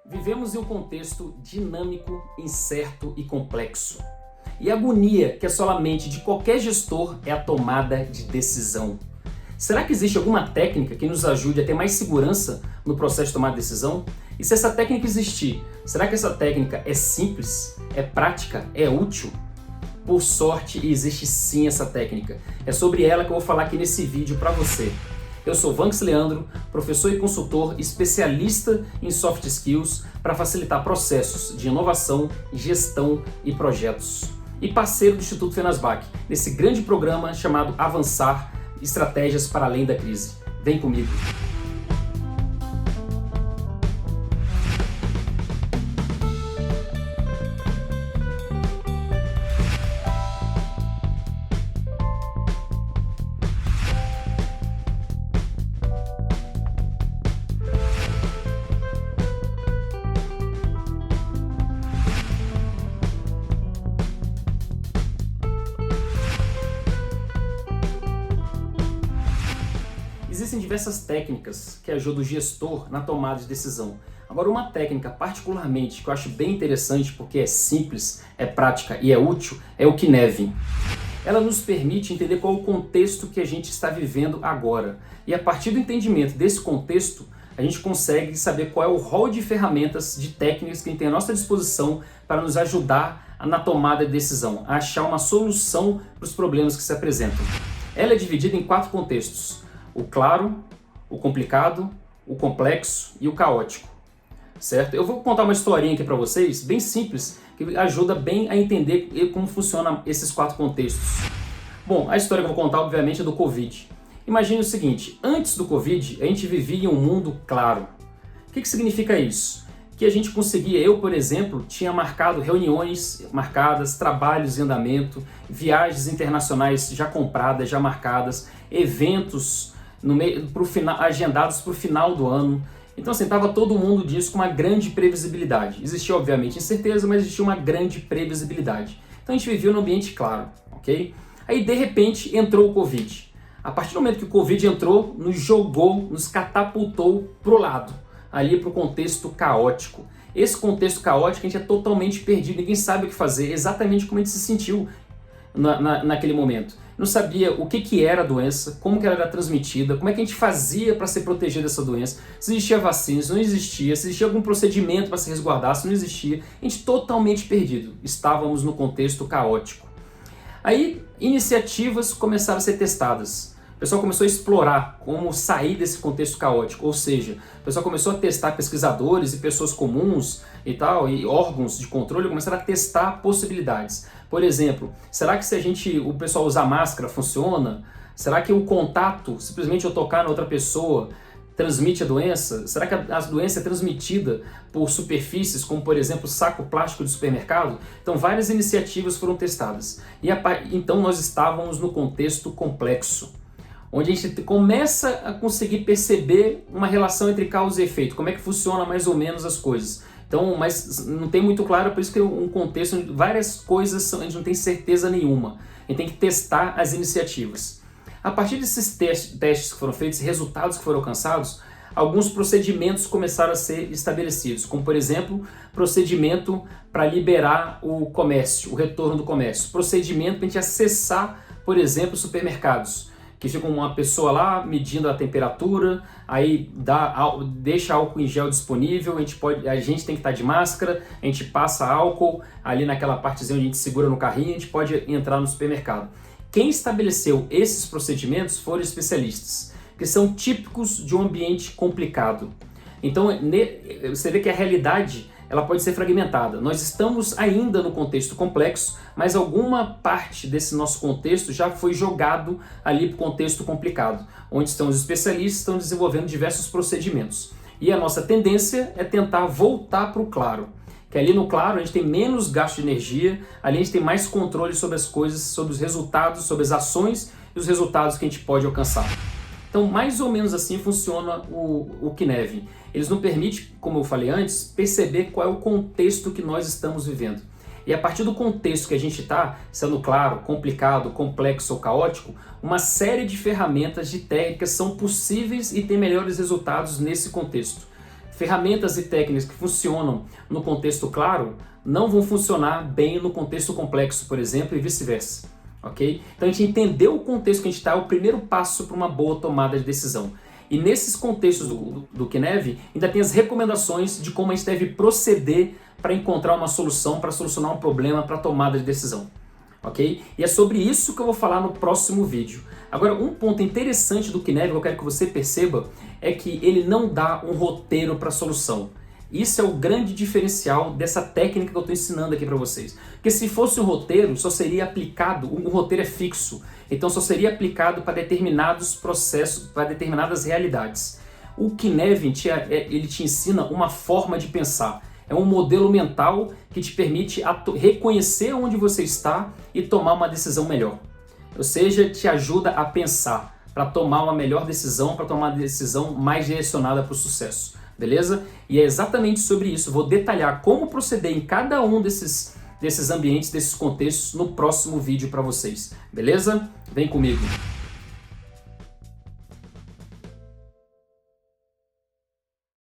Vivemos em um contexto dinâmico, incerto e complexo. E a agonia que assola a mente de qualquer gestor é a tomada de decisão. Será que existe alguma técnica que nos ajude a ter mais segurança no processo de tomar decisão? E se essa técnica existir, será que essa técnica é simples, é prática, é útil? Por sorte, existe sim essa técnica. É sobre ela que eu vou falar aqui nesse vídeo para você. Eu sou Vanks Leandro, professor e consultor especialista em soft skills para facilitar processos de inovação, gestão e projetos. E parceiro do Instituto Fenasbac, nesse grande programa chamado Avançar, Estratégias para Além da Crise. Vem comigo! Existem diversas técnicas que ajudam o gestor na tomada de decisão. Agora, uma técnica particularmente que eu acho bem interessante porque é simples, é prática e é útil é o Cynefin. Ela nos permite entender qual é o contexto que a gente está vivendo agora. E a partir do entendimento desse contexto, a gente consegue saber qual é o rol de ferramentas, de técnicas que a gente tem à nossa disposição para nos ajudar na tomada de decisão, a achar uma solução para os problemas que se apresentam. Ela é dividida em 4 contextos: o claro, o complicado, o complexo e o caótico, certo? Eu vou contar uma historinha aqui para vocês, bem simples, que ajuda bem a entender como funcionam esses 4 contextos. Bom, a história que eu vou contar, obviamente, é do Covid. Imagine o seguinte: antes do Covid, a gente vivia em um mundo claro. O que significa isso? Que a gente conseguia, eu, por exemplo, tinha marcado reuniões marcadas, trabalhos em andamento, viagens internacionais já compradas, já marcadas, eventos agendados para o final do ano. Então, assim, estava todo mundo disso com uma grande previsibilidade. Existia, obviamente, incerteza, mas existia uma grande previsibilidade. Então, a gente vivia num ambiente claro, ok? Aí, de repente, entrou o Covid. A partir do momento que o Covid entrou, nos jogou, nos catapultou para o lado, ali para o contexto caótico. Esse contexto caótico, a gente é totalmente perdido, ninguém sabe o que fazer, exatamente como a gente se sentiu naquele momento. Não sabia o que era a doença, como que ela era transmitida, como é que a gente fazia para se proteger dessa doença, se existia vacina, se não existia, se existia algum procedimento para se resguardar, se não existia. A gente totalmente perdido, estávamos no contexto caótico. Aí, iniciativas começaram a ser testadas. O pessoal começou a explorar como sair desse contexto caótico, ou seja, o pessoal começou a testar, pesquisadores e pessoas comuns e tal, e órgãos de controle começaram a testar possibilidades. Por exemplo, será que se o pessoal usar máscara funciona? Será que o contato, simplesmente eu tocar na outra pessoa, transmite a doença? Será que a doença é transmitida por superfícies, como por exemplo saco plástico de supermercado? Então várias iniciativas foram testadas. Então nós estávamos no contexto complexo, onde a gente começa a conseguir perceber uma relação entre causa e efeito, como é que funciona mais ou menos as coisas. Então, mas não tem muito claro, por isso que é um contexto onde várias coisas a gente não tem certeza nenhuma. A gente tem que testar as iniciativas. A partir desses testes que foram feitos, resultados que foram alcançados, alguns procedimentos começaram a ser estabelecidos, como por exemplo, procedimento para liberar o comércio, o retorno do comércio, procedimento para a gente acessar, por exemplo, supermercados, que fica uma pessoa lá medindo a temperatura, aí deixa álcool em gel disponível, a gente tem que estar de máscara, a gente passa álcool ali naquela partezinha onde a gente segura no carrinho, a gente pode entrar no supermercado. Quem estabeleceu esses procedimentos foram especialistas, que são típicos de um ambiente complicado. Então, você vê que a realidade ela pode ser fragmentada. Nós estamos ainda no contexto complexo, mas alguma parte desse nosso contexto já foi jogado ali para o contexto complicado, onde estão os especialistas, estão desenvolvendo diversos procedimentos. E a nossa tendência é tentar voltar para o claro, que ali no claro a gente tem menos gasto de energia, ali a gente tem mais controle sobre as coisas, sobre os resultados, sobre as ações e os resultados que a gente pode alcançar. Então, mais ou menos assim funciona o Cynefin. Eles nos permitem, como eu falei antes, perceber qual é o contexto que nós estamos vivendo. E a partir do contexto que a gente está, sendo claro, complicado, complexo ou caótico, uma série de ferramentas, de técnicas são possíveis e têm melhores resultados nesse contexto. ferramentas e técnicas que funcionam no contexto claro não vão funcionar bem no contexto complexo, por exemplo, e vice-versa. Ok? Então a gente entender o contexto que a gente está é o primeiro passo para uma boa tomada de decisão. E nesses contextos do Kinev, ainda tem as recomendações de como a gente deve proceder para encontrar uma solução, para solucionar um problema, para tomada de decisão. Ok? E é sobre isso que eu vou falar no próximo vídeo. Agora, um ponto interessante do Kinev que eu quero que você perceba é que ele não dá um roteiro para a solução. Isso é o grande diferencial dessa técnica que eu estou ensinando aqui para vocês. Porque se fosse um roteiro, só seria aplicado, um roteiro é fixo, então só seria aplicado para determinados processos, para determinadas realidades. O Kinev, ele te ensina uma forma de pensar. É um modelo mental que te permite reconhecer onde você está e tomar uma decisão melhor. Ou seja, te ajuda a pensar para tomar uma melhor decisão, para tomar uma decisão mais direcionada para o sucesso. Beleza? E é exatamente sobre isso. Vou detalhar como proceder em cada um desses ambientes, desses contextos, no próximo vídeo para vocês. Beleza? Vem comigo!